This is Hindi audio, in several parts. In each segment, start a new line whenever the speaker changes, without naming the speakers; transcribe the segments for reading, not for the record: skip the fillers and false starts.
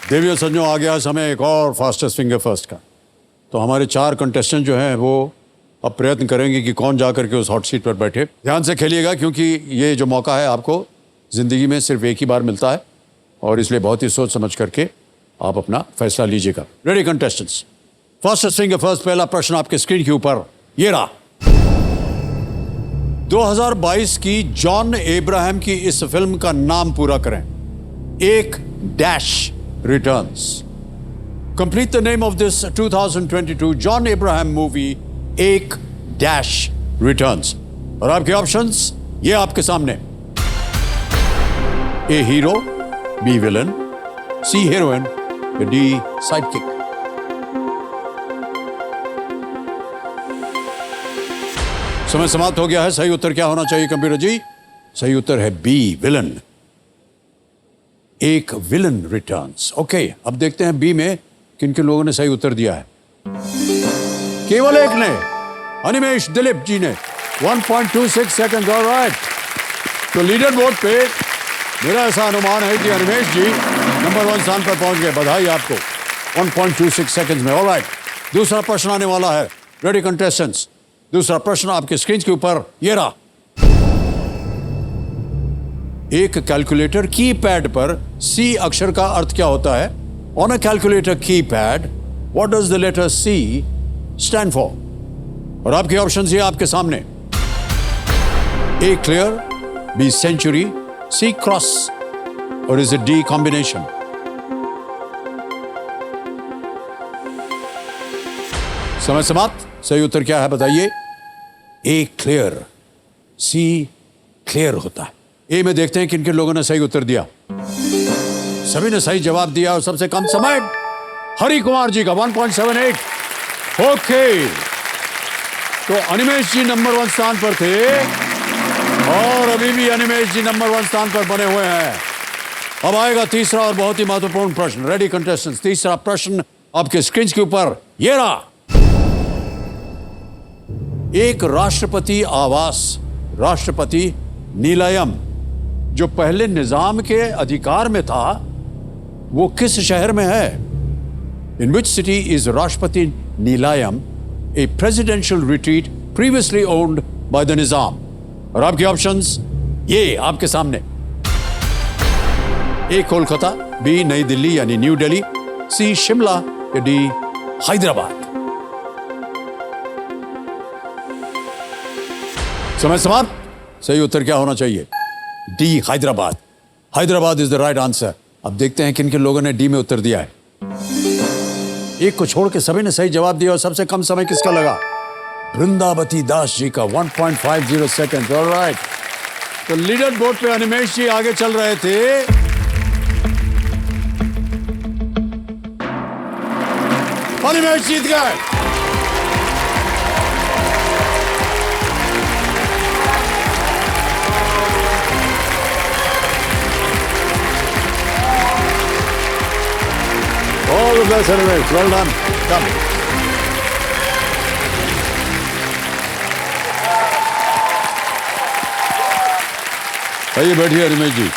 देवियों संजो आ गया समय एक और फास्टेस्ट फिंगर फर्स्ट का। तो हमारे 4 कंटेस्टेंट जो हैं वो अब प्रयत्न करेंगे कि कौन जा करके उस हॉट सीट पर बैठे। ध्यान से खेलिएगा क्योंकि ये जो मौका है आपको ज़िंदगी में सिर्फ एक ही बार मिलता है और इसलिए बहुत ही सोच समझ करके आप अपना फैसला लीजिएगा। Ready contestants, fastest finger first पहला प्रश्न आपके स्क्रीन के ऊपर ये रहा। 2022 की जॉन अब्राहम की इस फिल्म का नाम पूरा करें। एक dash returns. Complete the name of this 2022 John Abraham movie एक डैश रिटर्न्स। और आपके ऑप्शंस ये आपके सामने। ए हीरो, बी विलन, सी हीरोइन, डी साइडकिक। समय समाप्त हो गया है। सही उत्तर क्या होना चाहिए कंप्यूटर जी? सही उत्तर है बी विलन। एक विलन रिटर्न्स। ओके, अब देखते हैं बी में किन किन लोगों ने सही उत्तर दिया है। केवल एक ने, अनिमेश दिलीप जी ने 1.26 सेकंड। ऑलराइट, तो लीडर बोर्ड पे मेरा ऐसा अनुमान है कि अनिमेश जी नंबर 1 स्थान पर पहुंच गए। बधाई आपको 1.26 सेकंड में। ऑलराइट, दूसरा प्रश्न आने वाला है। रेडी कंटेस्टेंट्स, दूसरा प्रश्न आपके स्क्रीन के ऊपर ये रहा। एक कैलकुलेटर कीपैड पर सी अक्षर का अर्थ क्या होता है? On a calculator keypad what does the letter C stand for? और आपके ऑप्शंस ये आपके सामने। A clear, B century, C cross, और इज इट डी कॉम्बिनेशन? समय समाप्त। सही उत्तर क्या है बताइए? ए क्लियर, सी क्लियर होता है। ए में देखते हैं किन किन लोगों ने सही उत्तर दिया। सभी ने सही जवाब दिया और सबसे कम समय हरि कुमार जी का 1.78। ओके, तो अनिमेश जी नंबर 1 स्थान पर थे और अभी भी अनिमेश जी नंबर 1 स्थान पर बने हुए हैं। अब आएगा तीसरा और बहुत ही महत्वपूर्ण प्रश्न। रेडी कंटेस्टेंट्स, तीसरा प्रश्न आपके स्क्रीन के ऊपर ये रहा। एक राष्ट्रपति आवास, राष्ट्रपति नीलायम, जो पहले निजाम के अधिकार में था, वो किस शहर में है? इन विच city is Rashtrapati Nilayam a presidential retreat previously owned by the Nizam? और आपके ऑप्शंस ये आपके सामने। ए कोलकाता, बी नई दिल्ली यानी न्यू दिल्ली, सी शिमला, या डी हैदराबाद? समय समाप्त। सही उत्तर क्या होना चाहिए? D Hyderabad. Hyderabad is the right answer. अब देखते हैं किन किन लोगों ने डी में उत्तर दिया है। एक को छोड़ के सभी ने सही जवाब दिया और सबसे कम समय किसका लगा? वृंदावती दास जी का 1.50 सेकंड। ऑलराइट, तो लीडर बोर्ड पे अनिमेश जी आगे चल रहे थे। अनिमेश जीत गए। All the best, Animesh. Well done. Come. आइए बैठिए अनिमेश जी।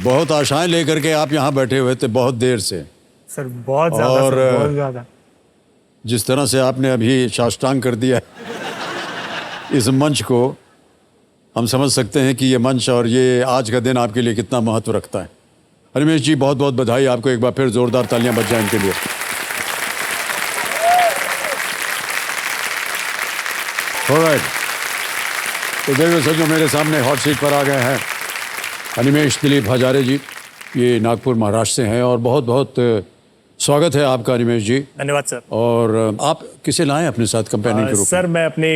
बहुत आशाएं लेकर के आप यहाँ बैठे हुए थे बहुत देर से।
सर बहुत ज्यादा,
और
सर, बहुत ज्यादा।
जिस तरह से आपने अभी साष्टांग कर दिया इस मंच को, हम समझ सकते हैं कि ये मंच और ये आज का दिन आपके लिए कितना महत्व रखता है। अनिमेश जी बहुत बहुत बधाई आपको। एक बार फिर जोरदार तालियां बज जाएं इनके लिए। ऑलराइट, तो देखो सर, मेरे सामने हॉट सीट पर आ गए हैं अनिमेश दिलीप हजारे जी। ये नागपुर महाराष्ट्र से हैं और बहुत बहुत स्वागत है आपका अनिमेश जी।
धन्यवाद सर।
और आप किसे लाए अपने साथ कंपेनियन के रूप में?
सर मैं अपने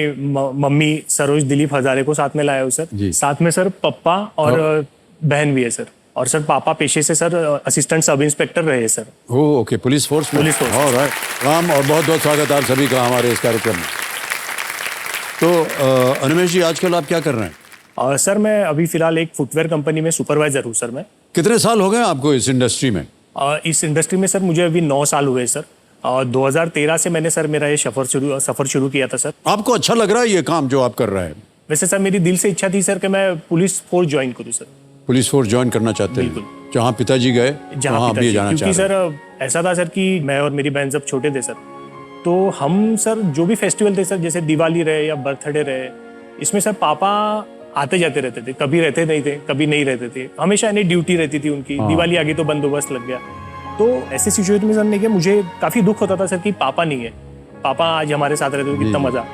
मम्मी सरोज दिलीप हजारे को साथ में लाया हूँ सर।
जी।
साथ में सर पप्पा और बहन भी है सर। और सर पापा पेशे से सर असिस्टेंट सब इंस्पेक्टर रहे हैं सर।
ओके, पुलिस फोर्स में?
Police force.
ऑलराइट, राम और बहुत बहुत स्वागत आप सभी का हमारे इस कार्यक्रम में। तो अनिमेश जी आजकल आप क्या कर रहे हैं?
सर मैं अभी फिलहाल एक फुटवेयर कंपनी में सुपरवाइजर हूँ सर मैं।
कितने साल हो गए आपको इस इंडस्ट्री में?
इस इंडस्ट्री में सर मुझे अभी 9 साल हुए सर। 2013 से मैंने सर मेरा ये सफ़र शुरू किया था सर।
आपको अच्छा लग रहा है ये काम जो आप कर रहे हैं?
वैसे सर मेरी दिल से इच्छा थी सर कि मैं पुलिस फोर्स ज्वाइन करूँ सर।
पुलिस फोर्स ज्वाइन करना चाहते हैं?
बिल्कुल।
जहाँ पिताजी गए
जहाँ
वहाँ आप भी
पिताजी,
जाना चाह
क्योंकि
रहे हैं?
सर ऐसा था सर कि मैं और मेरी बहन जब छोटे थे सर, तो हम सर जो भी फेस्टिवल थे सर, जैसे दिवाली रहे या बर्थडे रहे, इसमें सर पापा आते जाते रहते थे, कभी रहते नहीं थे, कभी नहीं रहते थे, हमेशा यानी ड्यूटी रहती थी उनकी। दिवाली आ गई तो बंदोबस्त लग गया। तो ऐसे सिचुएशन में सर ने किया, मुझे काफी दुख होता था सर कि पापा नहीं है, पापा आज हमारे साथ रहते तो कितना मजा।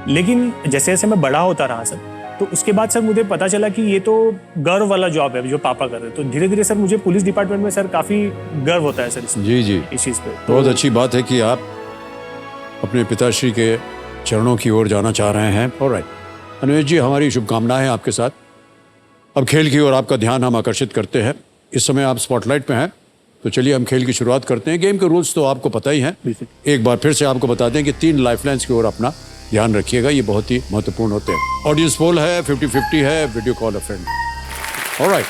लेकिन जैसे जैसे मैं बड़ा होता रहा सर, तो उसके बाद सर मुझे पता चला कि ये तो गर्व वाला जॉब है जो पापा कर रहे हैं। तो धीरे धीरे सर मुझे पुलिस डिपार्टमेंट में सर काफी गर्व होता है सर
जी जी,
इस चीज पे।
बहुत अच्छी बात है कि आप अपने पिताश्री के चरणों की ओर जाना चाह रहे हैं। ऑलराइट अनुज जी, हमारी शुभकामनाएं आपके साथ। अब खेल की ओर आपका ध्यान हम आकर्षित करते हैं। इस समय आप स्पॉटलाइट पे हैं, तो चलिए हम खेल की शुरुआत करते हैं। गेम के रूल्स तो आपको पता ही हैं, एक बार फिर से आपको बता दें कि 3 लाइफलाइंस की ओर अपना ध्यान रखिएगा, ये बहुत ही महत्वपूर्ण होते हैं। ऑडियंस पोल है, 50-50 है, वीडियो कॉल अ फ्रेंड। ऑलराइट,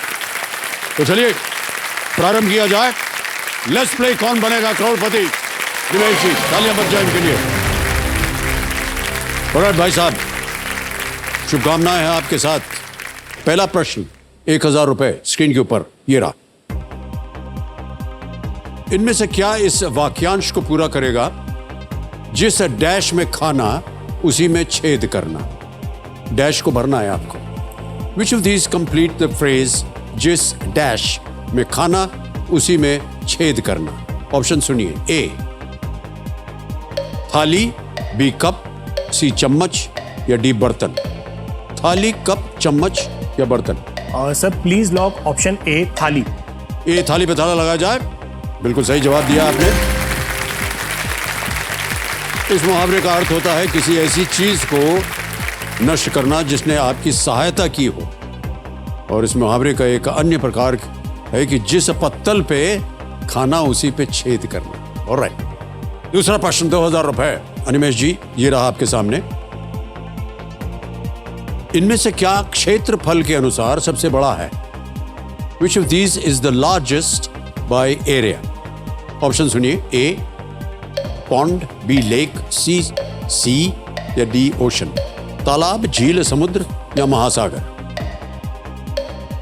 तो चलिए प्रारंभ किया जाए। लेट्स प्ले कौन बनेगा करोड़पति। दिनेश जी, तालियां बज जाए इनके लिए। ऑलराइट भाई साहब, शुभकामनाएं हैं आपके साथ। पहला प्रश्न 1000 रुपए स्क्रीन के ऊपर ये रहा। इनमें से क्या इस वाक्यांश को पूरा करेगा? जिस डैश में खाना उसी में छेद करना। डैश को भरना है आपको। Which of these complete the phrase जिस डैश में खाना उसी में छेद करना? ऑप्शन सुनिए। ए थाली, बी कप, सी चम्मच या डी बर्तन। थाली, कप, चम्मच या बर्तन?
Sir please lock option A थाली।
ए थाली पे ताला लगाया जाए। बिल्कुल सही जवाब दिया आपने। इस मुहावरे का अर्थ होता है किसी ऐसी चीज को नष्ट करना जिसने आपकी सहायता की हो। और इस मुहावरे का एक अन्य प्रकार है कि जिस पत्तल पे खाना उसी पे छेद करना। ऑलराइट, दूसरा प्रश्न 2000 रुपए। अनिमेश जी, ये रहा आपके सामने। इनमें से क्या क्षेत्रफल के अनुसार सबसे बड़ा है? Which of these is the largest by area? Option सुनिए। ए पॉन्ड, बी लेक, सी सी या डी ओशन। तालाब, झील, समुद्र या महासागर?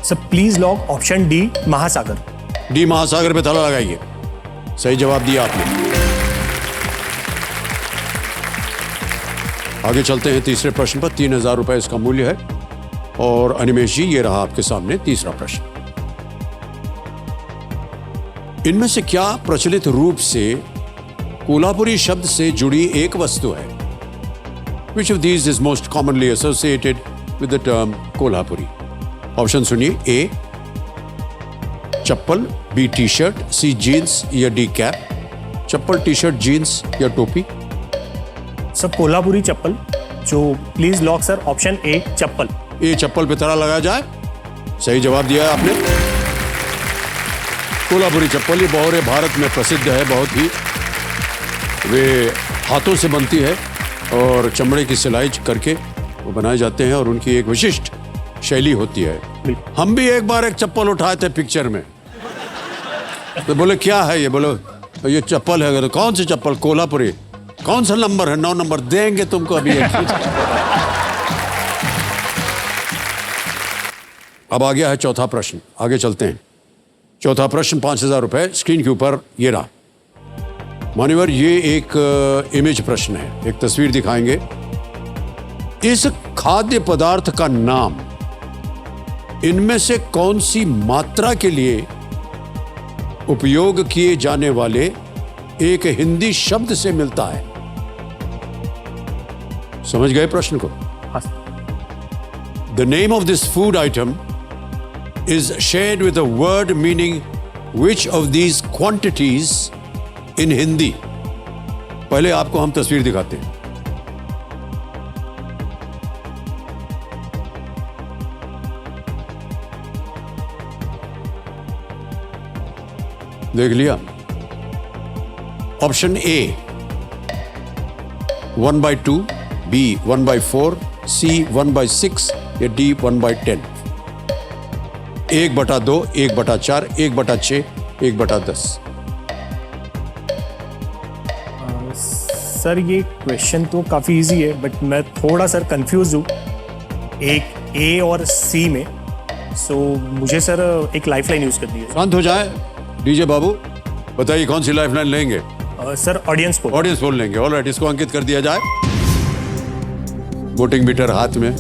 Sir please lock option D महासागर।
डी महासागर पे ताला लगाइए। सही जवाब दिया आपने। आगे चलते हैं तीसरे प्रश्न पर। 3000 रुपए इसका मूल्य है। और अनिमेश जी, ये रहा आपके सामने तीसरा प्रश्न। इनमें से क्या प्रचलित रूप से कोल्हापुरी शब्द से जुड़ी एक वस्तु है? Which of these is most commonly associated with the term Kolhapuri? Option सुनिए। A chappal, B T shirt, C jeans या D cap. Chappal, T shirt, jeans या टोपी?
सर कोल्हापुरी चप्पल। जो please lock sir option A chappal.
A chappal पे ताला लगाया जाए। सही जवाब दिया है आपने। कोल्हापुरी चप्पल ये बहुरे भारत में प्रसिद्ध है बहुत ही। वे हाथों से बनती है और चमड़े की सिलाई करके वो बनाए जाते हैं और उनकी एक विशिष्ट शैली होती है। हम भी एक बार एक चप्पल उठाए थे पिक्चर में, तो बोले क्या है ये? बोलो ये चप्पल है। तो कौन सी चप्पल? कोल्हापुरी। कौन सा नंबर है? 9 नंबर। देंगे तुमको अभी। अब आ गया है चौथा प्रश्न। आगे चलते हैं। चौथा प्रश्न 5000 रुपए स्क्रीन के ऊपर ये रहा। मान्यवर, ये एक इमेज प्रश्न है। एक तस्वीर दिखाएंगे। इस खाद्य पदार्थ का नाम इनमें से कौन सी मात्रा के लिए उपयोग किए जाने वाले एक हिंदी शब्द से मिलता है? समझ गए प्रश्न को? The name of this food item is shared with a word meaning which of these quantities in Hindi? पहले आपको हम तस्वीर दिखाते हैं। देख लिया? ऑप्शन ए 1/2, बी 1/4, सी 1/6 या डी 1/10। 1/2, 1/4, 1/6, 1/10।
सर ये क्वेश्चन तो काफ़ी इजी है, बट मैं थोड़ा सर कंफ्यूज हूँ। एक ए और सी में। सो मुझे सर एक लाइफलाइन यूज करनी है।
शांत हो जाए डीजे बाबू, बताइए कौन सी लाइफलाइन लेंगे?
Sir audience poll.
Audience poll लेंगे। ऑलराइट, इसको अंकित कर दिया जाए। वोटिंग मीटर हाथ में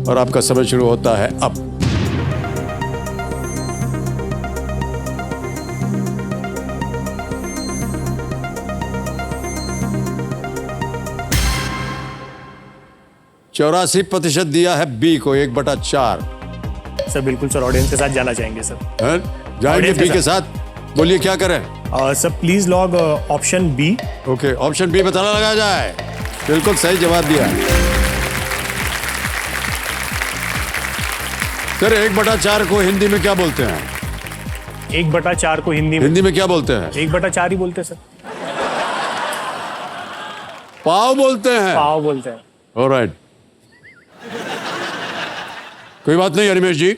और आपका समय शुरू होता है अब। चौरासी % दिया है बी को, 1/4।
सर बिल्कुल सर, ऑडियंस के साथ जाना चाहेंगे सर।
जाएंगे
Audience
बी
के
के साथ। बोलिए क्या करें?
Sir please lock option B.
Okay, option B बताना लगाया जाए। बिल्कुल सही जवाब दिया। सर 1/4 को हिंदी में क्या बोलते हैं?
1/4 को हिंदी
में क्या बोलते हैं?
1/4 ही बोलते हैं सर।
पाव बोलते हैं।
पाव बोलते हैं।
ऑलराइट, कोई बात नहीं अनिमेश जी,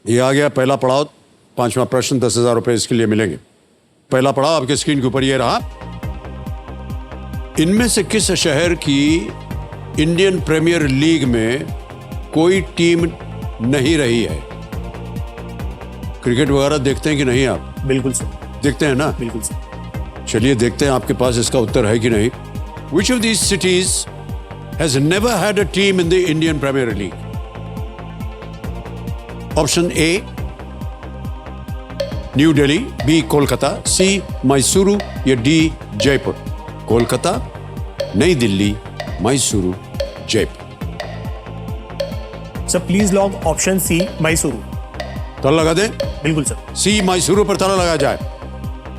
ये आ गया पहला पड़ाव। 5वां प्रश्न, 10,000 रुपए इसके लिए मिलेंगे। पहला पड़ाव आपके स्क्रीन के ऊपर ये रहा। इनमें से किस शहर की इंडियन प्रीमियर लीग में कोई टीम नहीं रही है? क्रिकेट वगैरह देखते हैं कि नहीं आप?
बिल्कुल सर।
देखते हैं ना?
बिल्कुल सर।
चलिए देखते हैं आपके पास इसका उत्तर है कि नहीं। Which of these cities has never had a team in the Indian Premier League? Option A, New Delhi, B, Kolkata, C, Mysuru या D, जयपुर। कोलकाता, नई Delhi, Mysuru, Jaipur.
Sir please lock option C, Mysuru.
ताला लगा दें?
बिल्कुल सर।
C, मैसूरू पर ताला लगाया जाए।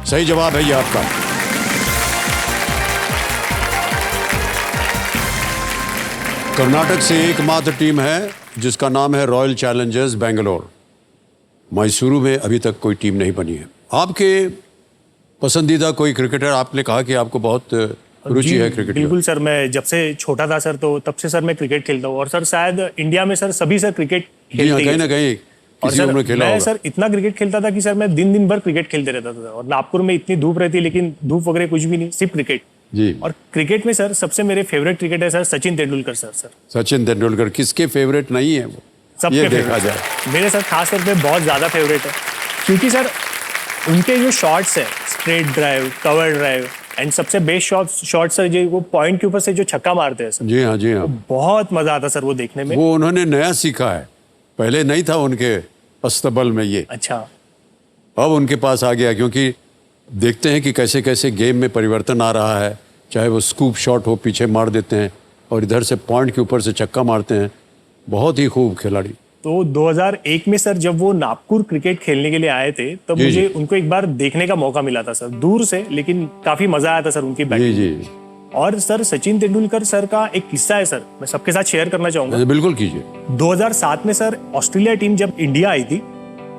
सही जवाब है ये आपका। कर्नाटक से एकमात्र टीम है जिसका नाम है रॉयल चैलेंजर्स बेंगलोर। मैसूरू में अभी तक कोई टीम नहीं बनी है। आपके पसंदीदा कोई क्रिकेटर? आपने कहा कि आपको बहुत रुचि है क्रिकेट में।
बिल्कुल सर, मैं जब से छोटा था सर, तो तब से सर मैं क्रिकेट खेलता हूँ। और सर शायद इंडिया में सर सभी सर क्रिकेट
जी हाँ,
खेलते ही
कहीं ना
हैं।
कहीं
और
किसी
सर
उम्र खेला
मैं
होगा।
सर इतना क्रिकेट खेलता था कि सर मैं दिन दिन भर क्रिकेट खेलते रहता था। और नागपुर में इतनी धूप रहती, लेकिन धूप वगैरह कुछ भी नहीं, सिर्फ क्रिकेट।
जी।
और क्रिकेट में सर सबसे मेरे फेवरेट क्रिकेटर है सर सचिन तेंदुलकर सर।
सचिन तेंदुलकर किसके फेवरेट नहीं है वो?
सबके
ये देखा
फेवरेट
जाए।
है। मेरे सर खास तौर पे बहुत ज्यादा फेवरेट है, क्योंकि सर उनके जो शॉट्स है, straight drive, cover drive, and सबसे बेस्ट शॉट्स सर जो वो पॉइंट के ऊपर से जो छक्का मारते हैं सर,
जी हाँ, जी हाँ।
बहुत मजा आता सर वो देखने में।
वो उन्होंने नया सीखा है, पहले नहीं था उनके अस्तबल में ये।
अच्छा।
अब उनके पास आ गया, क्योंकि देखते हैं कि कैसे कैसे गेम में परिवर्तन आ रहा है। चाहे वो स्कूप शॉट हो, पीछे मार देते हैं, और इधर से पॉइंट के ऊपर से छक्का मारते हैं। बहुत ही खूब खिलाड़ी।
तो 2001 में सर जब वो नागपुर क्रिकेट खेलने के लिए आए थे, तब
जी,
मुझे
जी।
उनको एक बार देखने का मौका मिला था सर, दूर से, लेकिन काफी मजा आया था सर उनकी
जी
बैटिंग।
जी,
और सर सचिन तेंदुलकर सर का एक किस्सा है सर, मैं सबके साथ शेयर करना चाहूंगा।
बिल्कुल कीजिए।
2007 में सर ऑस्ट्रेलिया टीम जब इंडिया आई थी,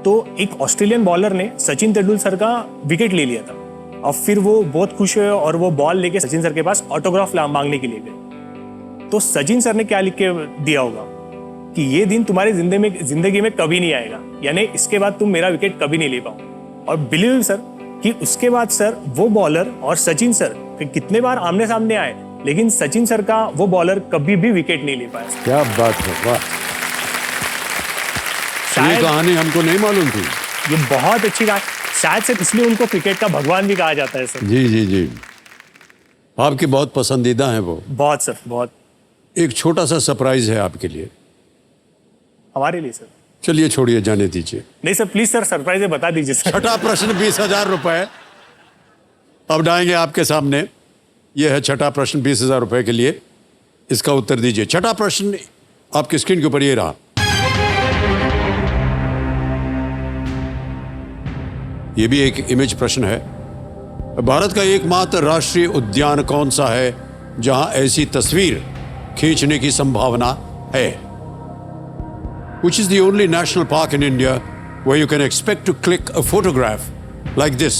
तो एक ऑस्ट्रेलियन बॉलर ने सचिन तेंदुलकर सर का विकेट ले लिया था। और फिर वो बहुत खुश हुए और वो बॉल लेके सचिन सर के पास ऑटोग्राफ मांगने के लिए गए। तो सचिन सर ने क्या लिख के दिया होगा कि ये दिन तुम्हारी जिंदगी में कभी नहीं आएगा, यानी इसके बाद तुम मेरा विकेट कभी नहीं ले पाओ। और बिलीव सर कि उसके बाद सर वो बॉलर और सचिन सर कितने बार आमने सामने आए, लेकिन सचिन सर का वो बॉलर कभी भी विकेट नहीं ले पाया।
क्या बात है, वाह। ये कहानी हमको नहीं मालूम थी।
ये बहुत अच्छी बात, शायद से इसलिए उनको क्रिकेट का भगवान भी कहा जाता है सर।
जी जी जी, आपके बहुत पसंदीदा हैं वो।
बहुत सर, बहुत।
एक छोटा सा सरप्राइज है आपके लिए।
हमारे लिए सर?
चलिए छोड़िए, जाने दीजिए।
नहीं सर, प्लीज सर सरप्राइज बता दीजिए सर।
छठा प्रश्न 20,000 रुपए अब डालेंगे आपके सामने। यह है छठा प्रश्न 20,000 रुपए के लिए। इसका उत्तर दीजिए। छठा प्रश्न आपकी स्क्रीन के ऊपर ये रहा। यह भी एक इमेज प्रश्न है। भारत का एकमात्र राष्ट्रीय उद्यान कौन सा है जहां ऐसी तस्वीर खींचने की संभावना है? Which is the only national park in India where you can expect to click a photograph like this?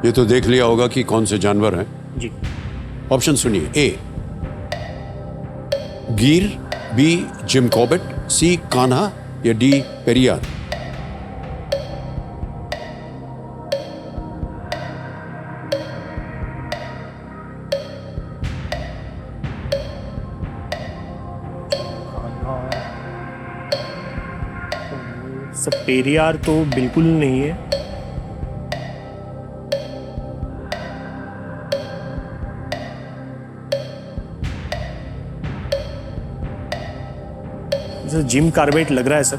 ये तो देख लिया होगा कि कौन से जानवर हैं।
जी।
ऑप्शन सुनिए। ए गिर, बी जिम कॉर्बेट, सी कान्हा या डी पेरियार।
सर पेरियार तो बिल्कुल नहीं है। सर जिम कार्बेट लग रहा है सर।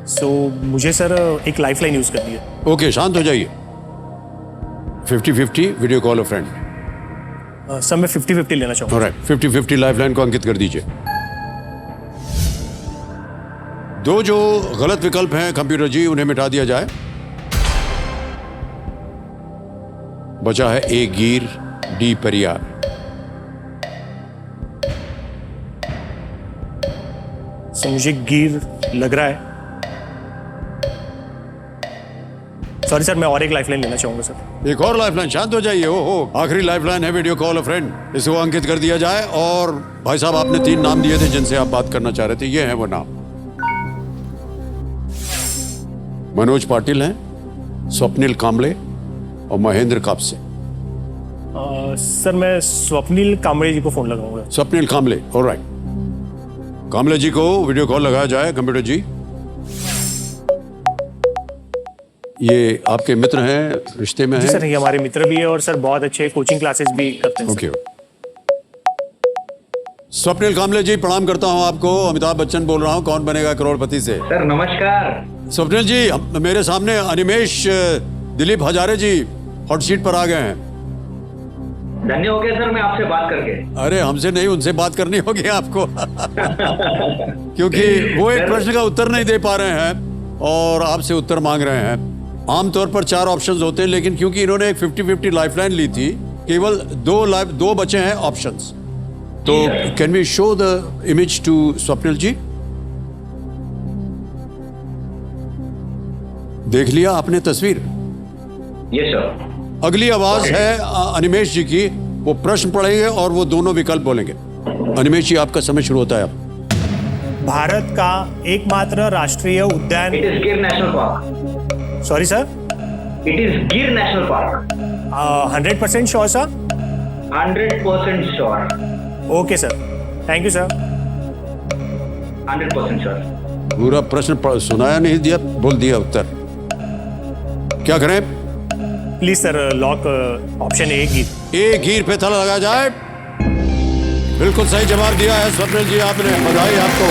सो मुझे सर एक लाइफलाइन यूज करनी है।
ओके, शांत हो जाइए। 50-50 वीडियो कॉल अ फ्रेंड।
सर मैं 50-50 लेना चाहूँगा।
ऑलराइट, 50-50 लाइफलाइन को अंकित कर दीजिए। दो जो गलत विकल्प हैं कंप्यूटर जी, उन्हें मिटा दिया जाए। बचा है ए गिर, डी पेरियार।
सर मुझे गिर लग रहा है। सॉरी सर, मैं और एक लाइफलाइन लेना चाहूंगा सर।
एक और लाइफलाइन। शांत हो जाइए। हो आखिरी लाइफलाइन है वीडियो कॉल अ फ्रेंड, इसको अंकित कर दिया जाए। और भाई साहब, आपने 3 नाम दिए थे जिनसे आप बात करना चाह रहे थे, ये हैं वो नाम। मनोज पाटिल हैं, स्वप्निल कांबळे और महेंद्र कापसे।
सर मैं स्वप्निल कांबळे जी को फोन लगाऊंगा।
स्वप्निल कांबळे, ऑलराइट। कांबळे जी को वीडियो कॉल लगाया जाए कंप्यूटर जी। ये आपके मित्र हैं, रिश्ते में
जी
हैं?
सर, ये हमारे मित्र भी है और सर बहुत अच्छे कोचिंग क्लासेस भी करते हैं।
ओके। स्वप्निल कांबळे जी, प्रणाम करता हूं आपको। अमिताभ बच्चन बोल रहा हूं, कौन बनेगा करोड़पति से।
सर नमस्कार।
स्वप्निल जी, मेरे सामने अनिमेश दिलीप हजारे जी हॉट सीट पर आ गए हैं।
धन्य हो गया सर मैं आपसे बात करके।
अरे हमसे नहीं, उनसे बात करनी होगी आपको क्योंकि वो एक प्रश्न का उत्तर नहीं दे पा रहे हैं और आपसे उत्तर मांग रहे हैं। आमतौर पर 4 ऑप्शंस होते हैं, लेकिन क्योंकि इन्होंने एक 50-50 लाइफलाइन ली थी, केवल 2 बचे हैं ऑप्शंस। तो can we show the image to Swapnil ji? देख लिया आपने तस्वीर?
Yes sir.
अगली आवाज है अनिमेश जी की। वो प्रश्न पढ़ेंगे और वो दोनों विकल्प बोलेंगे। अनिमेश जी, आपका समय शुरू होता है अब।
भारत का एकमात्र राष्ट्रीय उद्यान।
It is Gir national park.
Sorry sir.
It is Gir national park.
100% sure sir.
100% sure.
Okay sir, thank you sir.
100% sure.
पूरा प्रश्न सुनाया नहीं, दिया, बोल दिया उत्तर। क्या करें?
Please sir, lock option A गिर।
ए गिर पे ताला लगाया जाए। बिल्कुल सही जवाब दिया है स्वप्निल जी, आपने। बधाई आपको।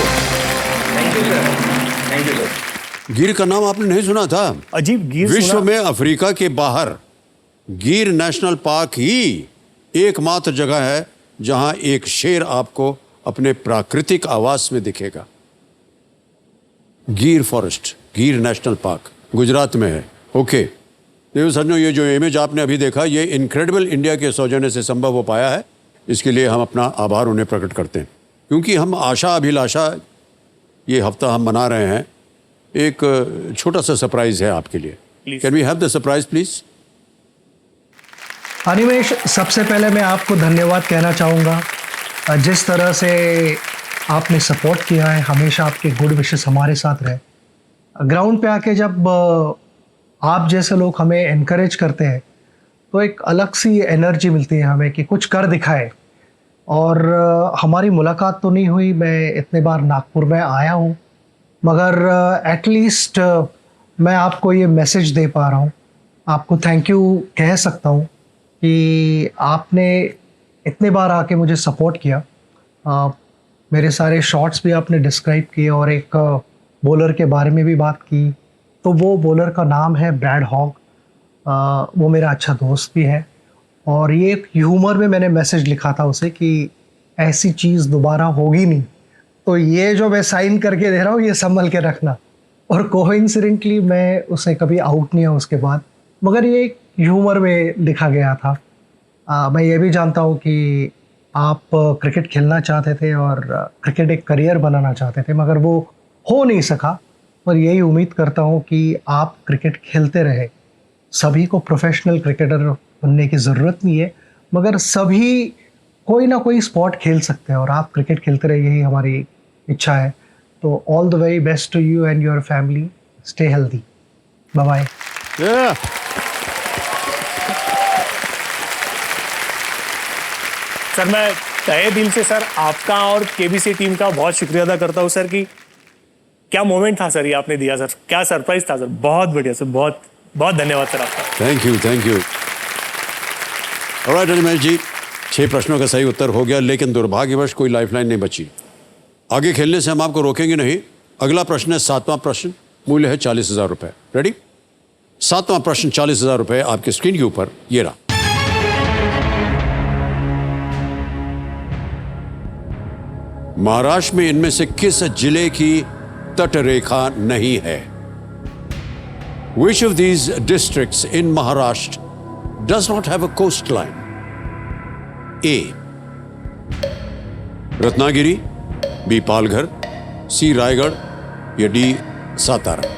Thank you sir. Thank you sir.
गिर का नाम आपने नहीं सुना था?
अजीब, गिर
विश्व
सुना।
में अफ्रीका के बाहर गिर नेशनल पार्क ही एकमात्र जगह है जहां एक शेर आपको अपने प्राकृतिक आवास में दिखेगा। गिर फॉरेस्ट, गिर नेशनल पार्क गुजरात में है। ओके देखो सज्जनों, ये जो इमेज आपने अभी देखा, ये इनक्रेडिबल इंडिया के सौजन्य से संभव हो पाया है। इसके लिए हम अपना आभार उन्हें प्रकट करते हैं, क्योंकि हम आशा अभिलाषा ये हफ्ता हम मना रहे हैं। एक छोटा सा सरप्राइज है आपके लिए। Can we have the surprise please?
Animesh, सबसे पहले मैं आपको धन्यवाद कहना चाहूँगा। जिस तरह से आपने सपोर्ट किया है, हमेशा आपके गुड विशेस हमारे साथ रहे। ग्राउंड पे आके जब आप जैसे लोग हमें एनकरेज करते हैं तो एक अलग सी एनर्जी मिलती है हमें कि कुछ कर दिखाए। और हमारी मुलाकात तो नहीं हुई, मैं इतने बार नागपुर में आया हूँ, मगर एटलीस्ट मैं आपको ये मैसेज दे पा रहा हूँ, आपको थैंक यू कह सकता हूँ कि आपने इतने बार आके मुझे सपोर्ट किया। मेरे सारे शॉट्स भी आपने डिस्क्राइब किए और एक बॉलर के बारे में भी बात की। तो वो बॉलर का नाम है ब्रैड हॉग। वो मेरा अच्छा दोस्त भी है और ये एक ह्यूमर में मैंने मैसेज लिखा था उसे कि ऐसी चीज़ दोबारा होगी नहीं, तो ये जो मैं साइन करके दे रहा हूँ ये संभल के रखना। और कोइंसिडेंटली मैं उसे कभी आउट नहीं हुआ उसके बाद, मगर ये एक ह्यूमर में लिखा गया था। मैं ये भी जानता हूँ कि आप क्रिकेट खेलना चाहते थे और क्रिकेट एक करियर बनाना चाहते थे, मगर वो हो नहीं सका। पर यही उम्मीद करता हूँ कि आप क्रिकेट खेलते रहे। सभी को प्रोफेशनल क्रिकेटर बनने की ज़रूरत नहीं है, मगर सभी कोई ना कोई स्पोर्ट खेल सकते हैं और आप क्रिकेट खेलते रहे, यही हमारी इच्छा है। तो all the very best to you and your family. Stay healthy. Bye bye.
Sir मैं तहे दिल से सर आपका और केबीसी टीम का बहुत शुक्रिया अदा करता हूँ सर कि क्या मोमेंट था सर ये आपने दिया सर, क्या सरप्राइज था सर, बहुत बढ़िया सर, बहुत बहुत धन्यवाद सर आपका।
Thank you, thank you. Alright Animesh ji, 6 प्रश्नों का सही उत्तर हो गया, लेकिन दुर्भाग्यवश कोई लाइफलाइन नहीं बची। आगे खेलने से हम आपको रोकेंगे नहीं। अगला प्रश्न है 7वां प्रश्न, मूल्य है 40,000 रुपए। रेडी? 7वां प्रश्न 40,000 रुपए आपकी स्क्रीन के ऊपर ये रहा। महाराष्ट्र में इनमें से किस जिले की तट रेखा नहीं है? Which of these districts in Maharashtra does not have a coastline? A. Ratnagiri, B. Palghar, C. Raigarh या D. सातारा।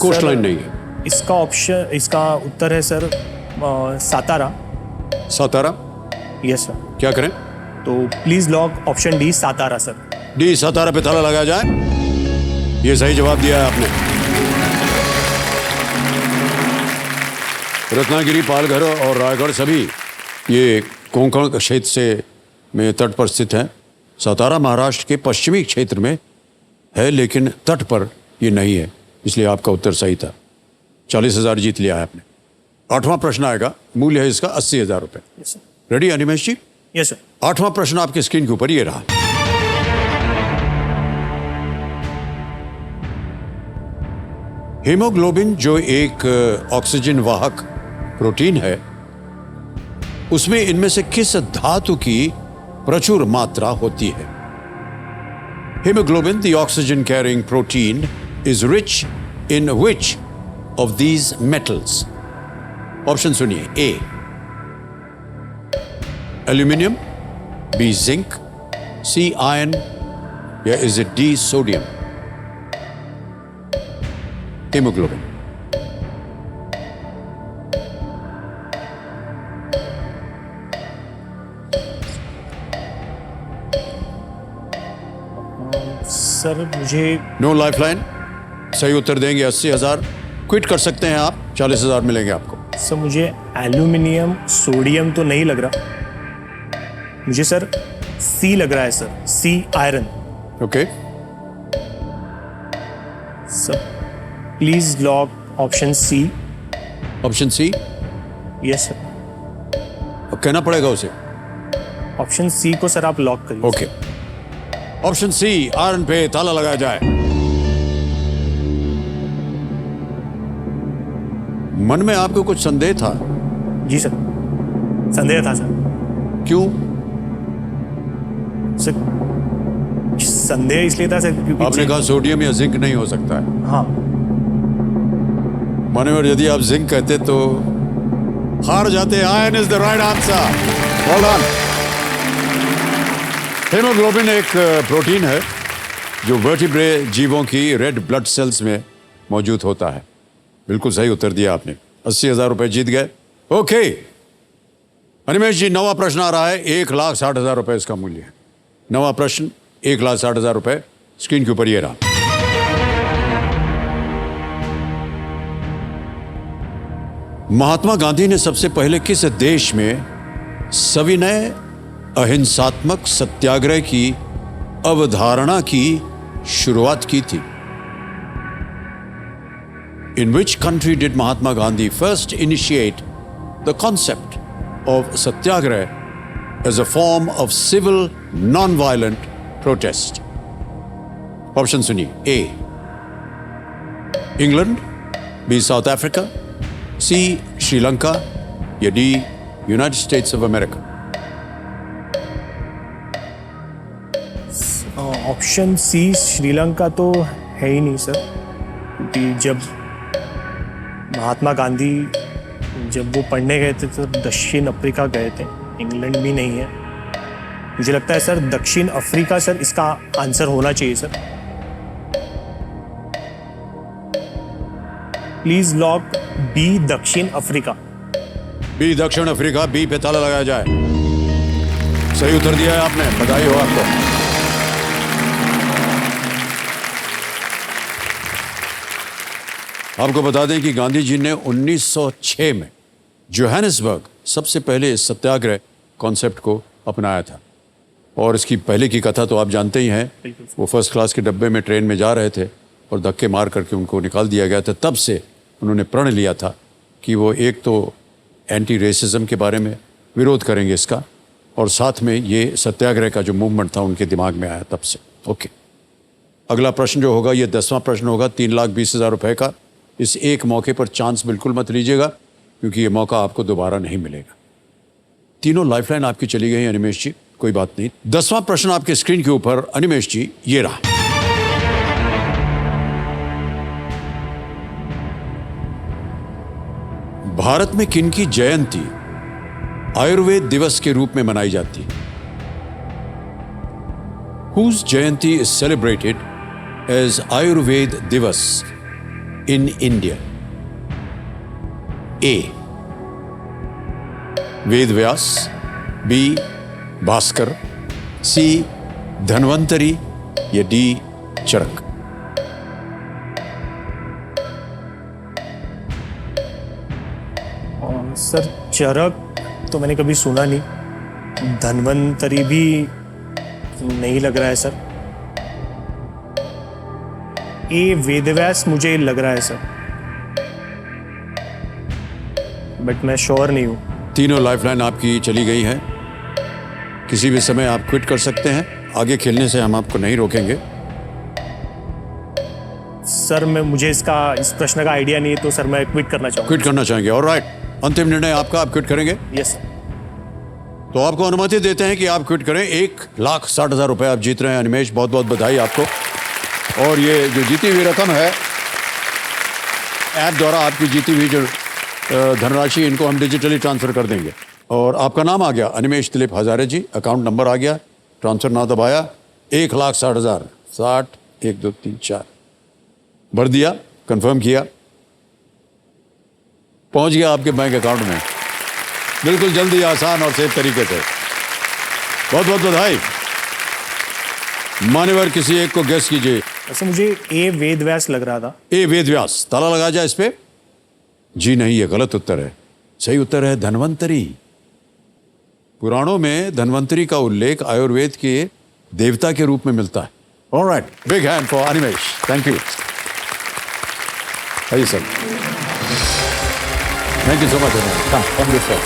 कोस्ट लाइन नहीं है।
इसका उत्तर है sir Satara.
Satara?
Yes sir.
क्या करें?
तो please lock option D Satara sir.
D Satara पे ताला लगाया जाए। ये सही जवाब दिया है आपने। रत्नागिरी, पालघर और रायगढ़ सभी ये कोंकण क्षेत्र से में तट पर स्थित हैं। सातारा महाराष्ट्र के पश्चिमी क्षेत्र में है, लेकिन तट पर ये नहीं है, इसलिए आपका उत्तर सही था। 40,000 जीत लिया है आपने। 8वां प्रश्न आएगा, मूल्य है इसका 80,000 रुपए।
Yes sir.
Ready Animesh ji?
Yes sir.
8वां प्रश्न आपकी स्क्रीन के ऊपर ये रहा। हीमोग्लोबिन जो एक ऑक्सीजन वाहक प्रोटीन है, उसमें इनमें से किस धातु की प्रचुर मात्रा होती है? Hemoglobin, the oxygen carrying protein, is rich in which of these metals? Option सुनिए। A. Aluminium, B. Zinc, C. Iron या is it D. Sodium? Hemoglobin.
Sir मुझे
नो लाइफलाइन। सही उत्तर देंगे 80,000। क्विट कर सकते हैं आप, 40,000 मिलेंगे आपको।
सर मुझे एल्यूमिनियम सोडियम तो नहीं लग रहा, मुझे सर सी लग रहा है sir, C iron.
Okay,
sir please lock option C.
Option C?
Yes sir.
अब कहना पड़ेगा उसे।
ऑप्शन सी को सर आप लॉक करिए।
ओके, ऑप्शन सी आयरन पे ताला लगाया जाए। मन में आपको कुछ संदेह था?
जी सर, संदेह था सर।
क्यों?
सर संदेह इसलिए था सर क्योंकि
आपने कहा सोडियम या जिंक नहीं हो सकता है।
हाँ
माने, और यदि आप जिंक कहते तो हार जाते। Iron is the right answer. Well done. Haemoglobin एक प्रोटीन है जो वर्टिब्रे जीवों की रेड ब्लड सेल्स में मौजूद होता है। बिल्कुल सही उत्तर दिया आपने। 80,000 रुपए जीत गए। ओके अनिमेश जी, 9वां प्रश्न आ रहा है। 1,60,000 रुपए इसका मूल्य है। 9वां प्रश्न 1,60,000 रुपए स्क्रीन के ऊपर ये रहा। महात्मा गांधी ने सबसे पहले किस देश में सविनय अहिंसात्मक सत्याग्रह की अवधारणा की शुरुआत की थी? In which country did Mahatma Gandhi first initiate the concept of satyagraha as a form of civil non-violent protest? Option सुनिए। A. England, B. South Africa, C. Sri Lanka या D. United States of America?
Option C Sri Lanka तो है ही नहीं सर, क्योंकि जब महात्मा गांधी जब वो पढ़ने गए थे तो दक्षिण अफ्रीका गए थे, इंग्लैंड भी नहीं है। मुझे लगता है सर दक्षिण अफ्रीका सर इसका आंसर होना चाहिए सर। प्लीज लॉक बी दक्षिण अफ्रीका।
बी दक्षिण अफ्रीका, बी पे ताला लगाया जाए। सही उत्तर दिया है आपने, बधाई हो आपको। आपको बता दें कि गांधी जी ने 1906 में जोहानिसबर्ग सबसे पहले इस सत्याग्रह कॉन्सेप्ट को अपनाया था। और इसकी पहले की कथा तो आप जानते ही हैं। वो फर्स्ट क्लास के डब्बे में ट्रेन में जा रहे थे और धक्के मार करके उनको निकाल दिया गया था। तब से उन्होंने प्रण लिया था कि वो एक तो एंटी रेसिज्म के बारे में विरोध करेंगे इसका, और साथ में ये सत्याग्रह का जो मूवमेंट था उनके दिमाग में आया तब से। ओके, अगला प्रश्न जो होगा ये 10वां प्रश्न होगा 3,20,000 रुपए का। इस एक मौके पर चांस बिल्कुल मत लीजिएगा, क्योंकि ये मौका आपको दोबारा नहीं मिलेगा। तीनों लाइफलाइन आपकी चली गई अनिमेश जी, कोई बात नहीं। 10वां प्रश्न आपके स्क्रीन के ऊपर अनिमेश जी ये रहा। भारत में किनकी जयंती आयुर्वेद दिवस के रूप में मनाई जाती है? Whose Jayanti is celebrated as Ayurveda दिवस in India? A. Ved Vyas, B. Bhaskar, C. Dhanvantari या D. चरक?
और सर चरक तो मैंने कभी सुना नहीं, धन्वंतरी भी नहीं लग रहा है सर। ये वेदव्यास मुझे लग रहा है सर, बट मैं श्योर नहीं हूँ।
तीनों लाइफलाइन आपकी चली गई हैं। किसी भी समय आप क्विट कर सकते हैं, आगे खेलने से हम आपको नहीं रोकेंगे।
सर मुझे इस प्रश्न का आइडिया नहीं है, तो सर मैं क्विट करना चाहूँगा।
क्विट करना चाहेंगे? ऑलराइट, अंतिम निर्णय आपका, आप क्विट करेंगे?
Yes sir.
तो आपको अनुमति देते हैं कि आप क्विट करें। 1,60,000 रुपए आप जीत रहे हैं अनिमेश, बहुत बहुत बधाई आपको। और ये जो जीती हुई रकम है, ऐप द्वारा आपकी जीती हुई जो धनराशि, इनको हम डिजिटली ट्रांसफर कर देंगे। और आपका नाम आ गया अनिमेश दिलीप हजारे जी, अकाउंट नंबर आ गया, ट्रांसफर ना दबाया, 1,60,000 60 1 2 3 4 भर दिया, कंफर्म किया, पहुंच गया आपके बैंक अकाउंट में, बिल्कुल जल्दी, आसान और सेफ तरीके से। बहुत बहुत बधाई। मान्यवर किसी एक को गेस कीजिए।
वैसे मुझे ए वेदव्यास लग रहा था।
ए वेदव्यास, ताला लगा जाए इस पे? जी नहीं, ये गलत उत्तर है। सही उत्तर है धन्वंतरी। पुराणों में धन्वंतरी का उल्लेख आयुर्वेद के देवता के रूप में मिलता है। Alright, big hand for Animesh, thank you. Sir, thank you so much. Come this way.